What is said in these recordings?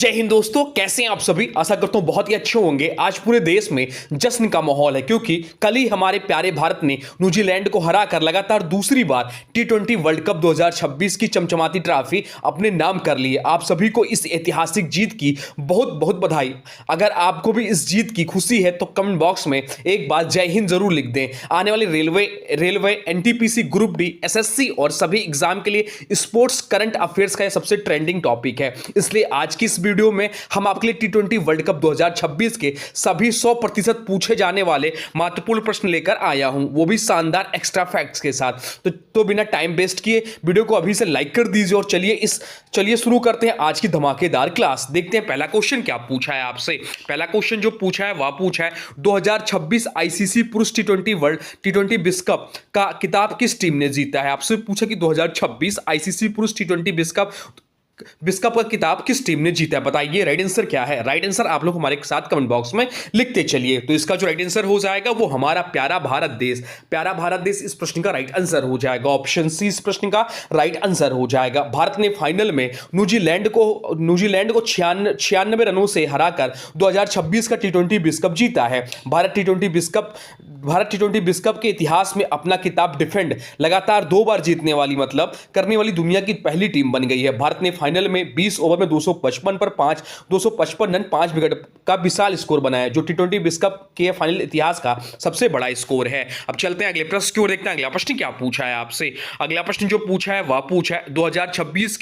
जय हिंद दोस्तों, कैसे हैं आप सभी। आशा करता हूं बहुत ही अच्छे होंगे। आज पूरे देश में जश्न का माहौल है क्योंकि कल ही हमारे प्यारे भारत ने न्यूजीलैंड को हराकर लगातार दूसरी बार टी20 वर्ल्ड कप 2026 की चमचमाती ट्रॉफी अपने नाम कर ली है। आप सभी को इस ऐतिहासिक जीत की बहुत बहुत बधाई। अगर आपको भी इस जीत की खुशी है तो कमेंट बॉक्स में एक बार जय हिंद जरूर लिख दें। आने वाली railway NTPC group D SSC और सभी एग्जाम के लिए स्पोर्ट्स करंट अफेयर्स का यह सबसे ट्रेंडिंग टॉपिक है, इसलिए आज की इस वीडियो में हम आपके लिए टी20 वर्ल्ड कप 2026 के सभी 100% पूछे जाने वाले महत्वपूर्ण प्रश्न लेकर आया हूं, वो भी शानदार एक्स्ट्रा फैक्ट्स के साथ। तो बिना टाइम वेस्ट किए वीडियो को अभी से लाइक कर दीजिए और चलिए शुरू करते हैं आज की धमाकेदार क्लास। देखते हैं पहला क्वेश्चन क्या पूछा है आपसे। पहला क्वेश्चन जो पूछा है वह पूछा है 2026 आईसीसी पुरुष टी20 विश्व कप का खिताब किस टीम ने जीता है। आपसे पूछा कि 2026 आईसीसी पुरुष टी20 विश्व कप का खिताब किस टीम ने जीता है, बताइए राइट आंसर क्या है। राइट आंसर आप लोग हमारे साथ कमेंट बॉक्स में लिखते चलिए। तो इसका जो राइट आंसर हो जाएगा वो हमारा प्यारा भारत देश इस प्रश्न का राइट आंसर हो जाएगा। ऑप्शन सी इस प्रश्न का राइट आंसर हो जाएगा। भारत ने फाइनल में न्यूजीलैंड को 96 रनों से हराकर 2026 का टी20 विश्व कप जीता है। भारत टी20 विश्व कप के इतिहास में अपना खिताब डिफेंड लगातार 2 बार जीतने वाली करने वाली दुनिया की पहली टीम बन गई है। भारत ने फाइनल में 20 ओवर में 255 पर 255 रन 5 विकेट का विशाल स्कोर बनाया, जो टी20 विश्व कप के फाइनल इतिहास का सबसे बड़ा स्कोर है। अब चलते हैं अगले प्रश्न की ओर, देखते हैं अगला प्रश्न क्या पूछा है आपसे। अगला प्रश्न जो पूछा है वह पूछा है 2026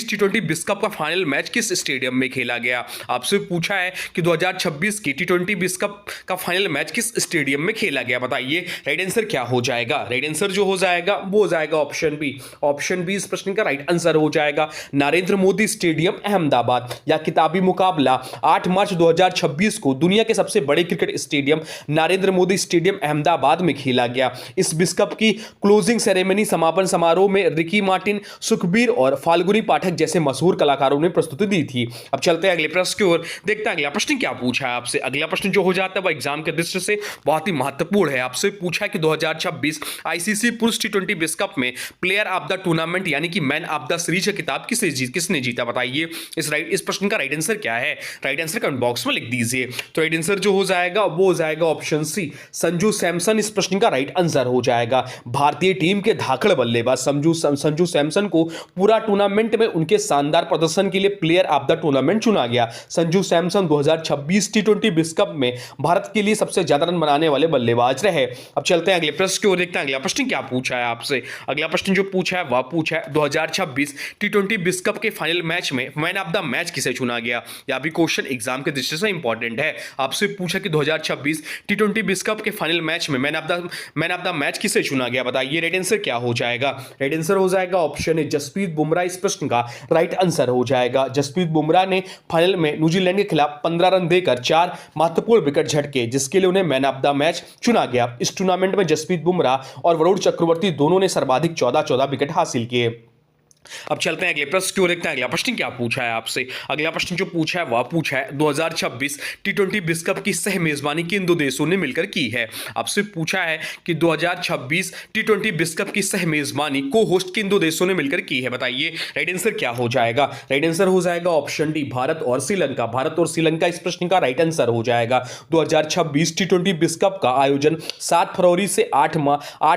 टी20 विश्व कप का फाइनल मैच किस स्टेडियम में खेला गया। आपसे पूछा है कि 2026 की टी20 विश्व कप का फाइनल मैच किस स्टेडियम में खेला गया, बताइए राइट आंसर क्या हो जाएगा। राइट आंसर जो हो जाएगा वो हो जाएगा ऑप्शन बी। ऑप्शन बी इस प्रश्न का राइट आंसर हो जाएगा नरेंद्र मोदी स्टेडियम अहमदाबाद। या किताबी मुकाबला 8 मार्च 2026 को दुनिया के सबसे बड़े cricket stadium Narendra Modi stadium Ahmedabad में खेला गया। इस विश्व कप की क्लोजिंग सेरेमनी समापन समारोह में रिकी मार्टिन, सुखबीर और फाल्गुनी पाठक जैसे मशहूर कलाकारों ने प्रस्तुति दी थी। अब चलते हैं अगले प्रश्न की ओर, देखते हैं अगला प्रश्न क्या पूछा है आपसे। अगला प्रश्न जो हो जाता है वह एग्जाम के दृष्टि से बहुत ही महत्वपूर्ण है। आपसे पूछा कि 2026 आईसीसी पुरुष टी20 विश्व कप में प्लेयर ऑफ द टूर्नामेंट यानी कि मैन ऑफ द सीरीज का खिताब किसने जीता, बताइए इस प्रश्न का राइट आंसर क्या है। राइट आंसर कमेंट बॉक्स में लिख दीजिए। तो राइट आंसर जो हो जाएगा वो हो जाएगा ऑप्शन सी, संजू सैमसन इस प्रश्न का राइट आंसर हो जाएगा। भारतीय टीम के धाकड़ बल्लेबाज संजू सैमसन को पूरा टूर्नामेंट में उनके शानदार प्रदर्शन के लिए प्लेयर ऑफ द टूर्नामेंट चुना गया। संजू सैमसन 2026 टी20 विश्व कप में भारत के लिए सबसे ज्यादा रन बनाने वाले बल्लेबाज रहे। अब चलते हैं अगले प्रश्न की ओर, देखते हैं अगला प्रश्न क्या पूछा है आपसे। अगला प्रश्न जो पूछा है वह पूछा है 2026 टी20 विश्व कप के फाइनल मैच में मैन ऑफ द मैच किसे चुना गया। यह भी क्वेश्चन एग्जाम के दृष्टि से इंपॉर्टेंट है। आपसे पूछा कि 2026 टी20 विश्व कप के फाइनल मैच में मैन ऑफ द मैच किसे चुना गया, बताइए राइट आंसर क्या हो जाएगा। राइट आंसर हो जाएगा ऑप्शन ए, जसप्रीत बुमराह इस प्रश्न का राइट आंसर हो जाएगा। जसप्रीत बुमराह ने फाइनल में न्यूजीलैंड के खिलाफ 15 रन देकर 4 महत्वपूर्ण विकेट झटके, जिसके लिए उन्हें मैन ऑफ द मैच चुना गया। इस टूर्नामेंट में जसप्रीत बुमराह और वरुण चक्रवर्ती दोनों ने सर्वाधिक 14 विकेट हासिल किए। अब चलते हैं अगले प्रश्न की ओर, देखते हैं अगला प्रश्न क्या पूछा है आपसे। अगला प्रश्न जो पूछा है वह पूछा है 2026 टी20 विश्व कप की सह मेजबानी किन 2 देशों ने मिलकर की है। आपसे पूछा है कि 2026 टी20 विश्व कप की सह मेजबानी को होस्ट किन 2 देशों ने मिलकर की है, बताइए राइट आंसर क्या हो जाएगा। राइट आंसर हो जाएगा ऑप्शन डी, भारत और श्रीलंका इस प्रश्न का राइट आंसर हो जाएगा। 2026 टी20 विश्व कप का आयोजन 7 फरवरी से 8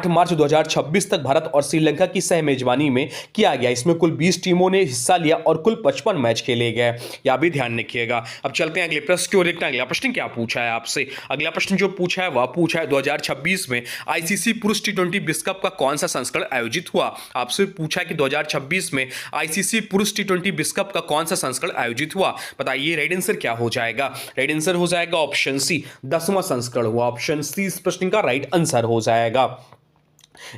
मार्च 2026 तक भारत और श्रीलंका की सह मेजबानी में किया गया। इसमें कुल 20 टीमों ने हिस्सा लिया और कुल 55 मैच खेले गए, यह भी ध्यान रखिएगा। अब चलते हैं अगले प्रश्न की ओर, देखते हैं अगला प्रश्न क्या पूछा है आपसे। अगला प्रश्न जो पूछा है वह पूछा है 2026 में आईसीसी पुरुष टी20 विश्व कप का कौन सा संस्करण आयोजित हुआ। आपसे पूछा है कि 2026 में आईसीसी पुरुष टी20 विश्व कप का कौन सा संस्करण आयोजित हुआ, बताइए राइट आंसर क्या हो जाएगा। राइट आंसर हो जाएगा ऑप्शन सी, 10वां संस्करण हुआ। ऑप्शन सी इस प्रश्न का राइट आंसर हो जाएगा।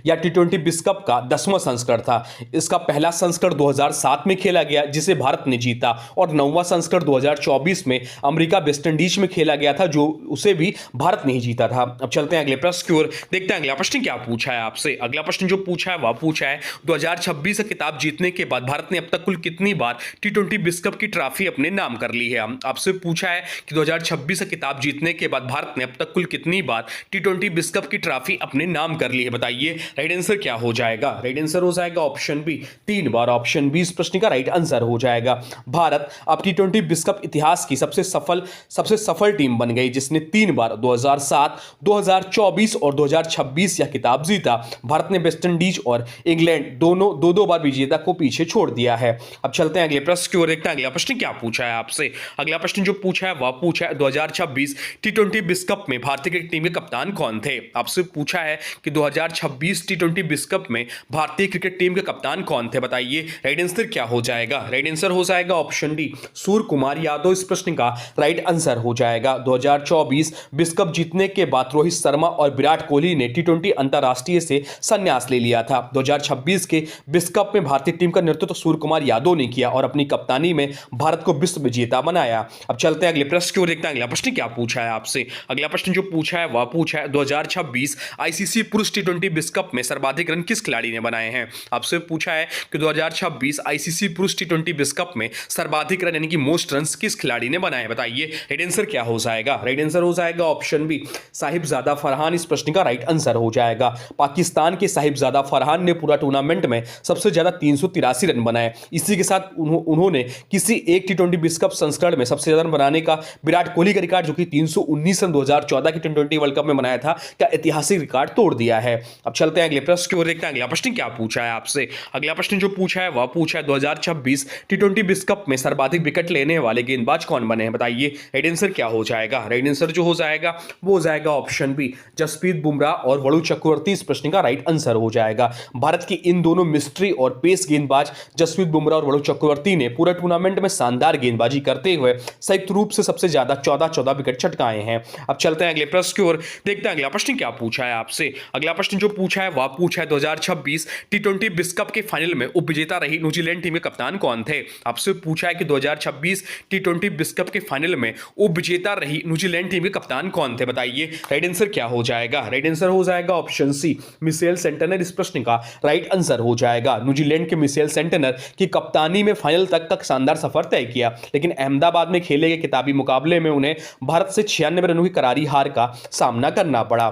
या टी20 विश्व कप का 10वां संस्करण था। इसका पहला संस्करण 2007 में खेला गया जिसे भारत ने जीता, और 9वां संस्करण 2024 में अमेरिका वेस्टइंडीज में खेला गया था, जो उसे भी भारत ने ही जीता था। अब चलते हैं अगले प्रश्न की ओर, देखते हैं अगला प्रश्न क्या पूछा है आपसे। अगला प्रश्न जो पूछा है वह पूछा है 2026 का खिताब जीतने के बाद भारत ने अब तक कुल कितनी बार टी20 विश्व कप की ट्रॉफी अपने नाम कर ली है। आपसे पूछा है कि 2026 का खिताब जीतने के बाद भारत ने अब तक कुल कितनी बार टी20 विश्व कप की ट्रॉफी अपने नाम कर ली है, बताइए बताइए राइट आंसर क्या हो जाएगा। राइट आंसर हो जाएगा ऑप्शन बी 3 बार। ऑप्शन बी इस प्रश्न का राइट आंसर हो जाएगा। भारत अब टी20 विश्व कप इतिहास की सबसे सफल टीम बन गई जिसने 3 बार 2007, 2024 और 2026 यह खिताब जीता। भारत ने वेस्टइंडीज और इंग्लैंड दोनों दो बार विजेता को पीछे छोड़ दिया है। अब चलते हैं अगले प्रश्न की ओर, देखते हैं अगला प्रश्न क्या पूछा है आपसे। अगला प्रश्न जो पूछा है वह पूछा है 2026 टी20 विश्व कप में भारतीय क्रिकेट टीम के कप्तान कौन थे। आपसे पूछा है कि 2026 टी20 विश्व कप में भारतीय क्रिकेट टीम के कप्तान कौन थे, बताइए राइट आंसर क्या हो जाएगा। राइट आंसर हो जाएगा ऑप्शन डी सूर्य कुमार यादव इस प्रश्न का राइट आंसर हो जाएगा। 2024 विश्व कप जीतने के बाद रोहित शर्मा और विराट कोहली ने टी20 अंतरराष्ट्रीय से संन्यास ले लिया था। 2026 के विश्व कप में भारतीय टीम का नेतृत्व सूर्य कुमार यादव ने किया और अपनी कप्तानी में भारत को विश्व विजेता बनाया। अब चलते हैं अगले प्रश्न की ओर, देखते हैं अगला प्रश्न क्या पूछा है आपसे। अगला प्रश्न जो पूछा है वह पूछा है 2026 आईसीसी पुरुष टी20 विश्व कप में सर्वाधिक रन किस खिलाड़ी ने बनाए हैं। आपसे पूछा है कि 2026 आईसीसी पुरुष टी20 विश्व कप में सर्वाधिक रन यानी कि मोस्ट रन किस खिलाड़ी ने बनाए, बताइए राइट आंसर क्या हो जाएगा। राइट आंसर हो जाएगा ऑप्शन बी साहिबजादा फरहान इस प्रश्न का राइट आंसर हो जाएगा। पाकिस्तान के साहिबजादा फरहान ने पूरा टूर्नामेंट में सबसे ज्यादा 383 रन बनाए। इसी के साथ उन्होंने किसी एक टी20 विश्व कप संस्करण में सबसे ज्यादा रन बनाने का विराट कोहली का रिकॉर्ड जो कि 319 रन 2014 के टी20 वर्ल्ड कप में बनाया था का ऐतिहासिक रिकॉर्ड तोड़ दिया है। अब चलते हैं अगले प्रश्न की ओर, देखते हैं अगला प्रश्न क्या पूछा है आपसे। अगला प्रश्न जो पूछा है वह पूछा है 2026 टी20 विश्व कप में सर्वाधिक विकेट लेने वाले गेंदबाज कौन बने हैं, बताइए राइट आंसर क्या हो जाएगा। राइट आंसर जो हो जाएगा वो हो जाएगा ऑप्शन बी जसप्रीत बुमराह और वरुण चक्रवर्ती इस प्रश्न का राइट आंसर हो जाएगा। भारत के इन दोनों मिस्ट्री और पेस गेंदबाज जसप्रीत बुमराह और वरुण चक्रवर्ती ने पूरे टूर्नामेंट में शानदार गेंदबाजी करते हुए संयुक्त रूप से सबसे ज्यादा 14 विकेट चटकाए हैं। अब चलते हैं अगले प्रश्न की ओर, देखते हैं अगला प्रश्न क्या पूछा है आपसे। अगला प्रश्न जो पूछा है वह पूछा है 2026 टी20 विश्व कप के फाइनल में उपविजेता रही न्यूजीलैंड टीम के कप्तान कौन थे। आपसे पूछा है कि 2026 टी20 विश्व कप के फाइनल में उपविजेता रही न्यूजीलैंड टीम के कप्तान कौन थे, बताइए राइट आंसर क्या हो जाएगा। राइट आंसर हो जाएगा ऑप्शन सी मिशेल सेंटनर इस प्रश्न का राइट आंसर हो जाएगा। न्यूजीलैंड के मिशेल सेंटनर की कप्तानी में फाइनल तक का शानदार सफर तय किया, लेकिन अहमदाबाद में खेले गए किताबी मुकाबले में उन्हें भारत से 96 रनों की करारी हार का सामना करना पड़ा।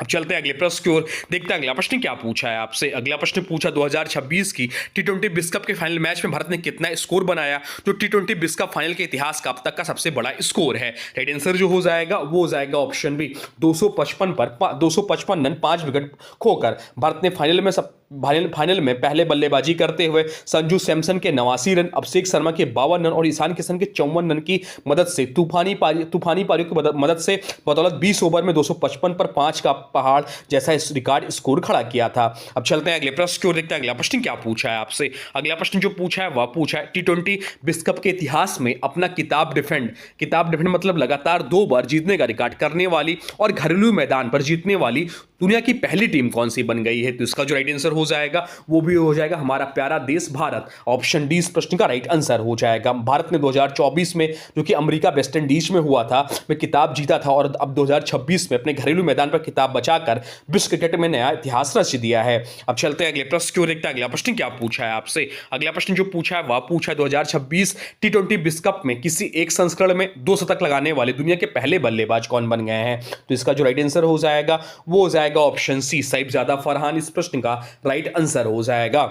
अब चलते हैं अगले प्रश्न की ओर, देखते हैं अगला प्रश्न क्या पूछा है आपसे। अगला प्रश्न पूछा 2026 की टी20 विश्व कप के फाइनल मैच में भारत ने कितना स्कोर बनाया, जो टी20 विश्व कप फाइनल के इतिहास का अब तक का सबसे बड़ा स्कोर है। राइट आंसर जो हो जाएगा वो हो जाएगा ऑप्शन बी 255 रन 5 विकेट खोकर। भारत ने फाइनल में पहले बल्लेबाजी करते हुए संजू सैमसन के 89 रन, अभिषेक शर्मा के 52 रन और ईशान किशन के 54 रन की मदद से तूफानी पारियों की मदद से बदौलत 20 ओवर में 255 पर 5 का पहाड़ जैसा रिकॉर्ड स्कोर खड़ा किया था। अब चलते हैं अगले प्रश्न की ओर, देखते हैं अगला प्रश्न क्या पूछा है आपसे। अगला प्रश्न जो पूछा है वह पूछा है टी20 विश्व कप के इतिहास में अपना किताब डिफेंड मतलब लगातार 2 बार जीतने का रिकॉर्ड करने वाली और घरेलू मैदान पर जीतने वाली दुनिया की पहली टीम कौन सी बन गई है। तो इसका जो राइट आंसर हो जाएगा वो भी हो जाएगा हमारा प्यारा देश भारत। ऑप्शन डी इस प्रश्न का राइट आंसर हो जाएगा। भारत ने 2024 में जो कि अमेरिका वेस्ट इंडीज में हुआ था में किताब जीता था और अब 2026 में अपने घरेलू मैदान पर किताब बचाकर विश्व क्रिकेट में नया इतिहास रच दिया है। अब चलते हैं अगले प्रश्न की ओर, देखते हैं अगला प्रश्न क्या पूछा है आपसे। अगला प्रश्न जो पूछा है वह पूछा है 2026 टी20 विश्व कप में किसी एक संस्करण में 2 शतक लगाने वाले दुनिया के पहले बल्लेबाज कौन बन गए हैं। तो इसका जो राइट आंसर हो जाएगा वो हो जाएगा ऑप्शन सी साहिबजादा फरहान इस प्रश्न का राइट आंसर हो जाएगा।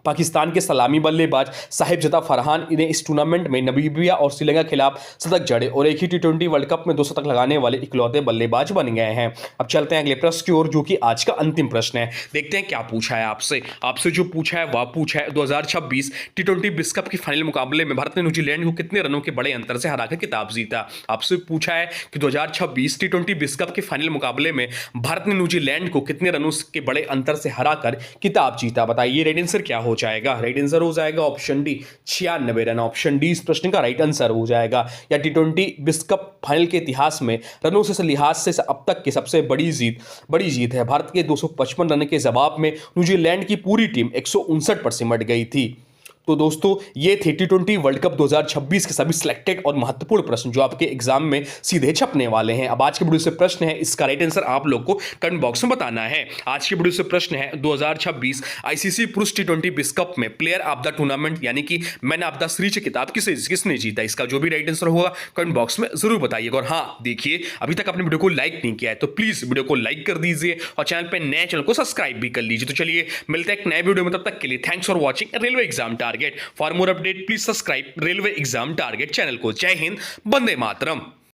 पाकिस्तान के सलामी बल्लेबाज साहिबजादा फरहान इन्हें इस टूर्नामेंट में नामीबिया और श्रीलंका के खिलाफ शतक जड़े और एक ही टी20 वर्ल्ड कप में 2 शतक लगाने वाले इकलौते बल्लेबाज बन गए हैं। अब चलते हैं अगले प्रश्न की ओर जो कि आज का अंतिम प्रश्न है। देखते हैं क्या पूछा है आपसे जो पूछा है वह पूछा है 2026 टी20 विश्व कप के फाइनल मुकाबले में भारत ने न्यूजीलैंड को कितने रनों के बड़े अंतर से हराकर किताब जीता। आपसे पूछा है कि 2026 टी20 विश्व कप के फाइनल मुकाबले में भारत ने न्यूजीलैंड को कितने रनों के बड़े अंतर से हराकर किताब जीता, बताइए राइट आंसर क्या हो जाएगा। राइट आंसर हो जाएगा option D 96 run. Option D इस प्रश्न का राइट आंसर हो जाएगा। या टी20 विश्व कप फाइनल के इतिहास में रनों से लिहाज से अब तक की सबसे बड़ी जीत है। भारत के 255 रन के जवाब में न्यूजीलैंड की पूरी टीम 159 पर सिमट गई थी। तो दोस्तों ये थे T20 वर्ल्ड कप 2026 के सभी सिलेक्टेड और महत्वपूर्ण प्रश्न जो आपके एग्जाम में सीधे छपने वाले हैं। अब आज के वीडियो से प्रश्न है, इसका राइट आंसर आप लोग को कमेंट बॉक्स में बताना है। आज की वीडियो से प्रश्न है, 2026 आईसीसी पुरुष T20 विश्व कप में प्लेयर ऑफ द टूर्नामेंट यानी कि मैन ऑफ द सीरीज किताब किसने जीता? इसका जो भी राइट आंसर होगा कमेंट बॉक्स में जरूर बताइएगा। और हाँ, देखिए अभी तक आपने वीडियो को लाइक नहीं किया है तो प्लीज वीडियो को लाइक कर दीजिए और चैनल पे नए चैनल को सब्सक्राइब भी कर लीजिए। तो चलिए मिलते हैं एक नए वीडियो में, तब तक के लिए thanks for watching railway exam target. For more update please subscribe railway exam target channel को। जय हिंद, वंदे मातरम।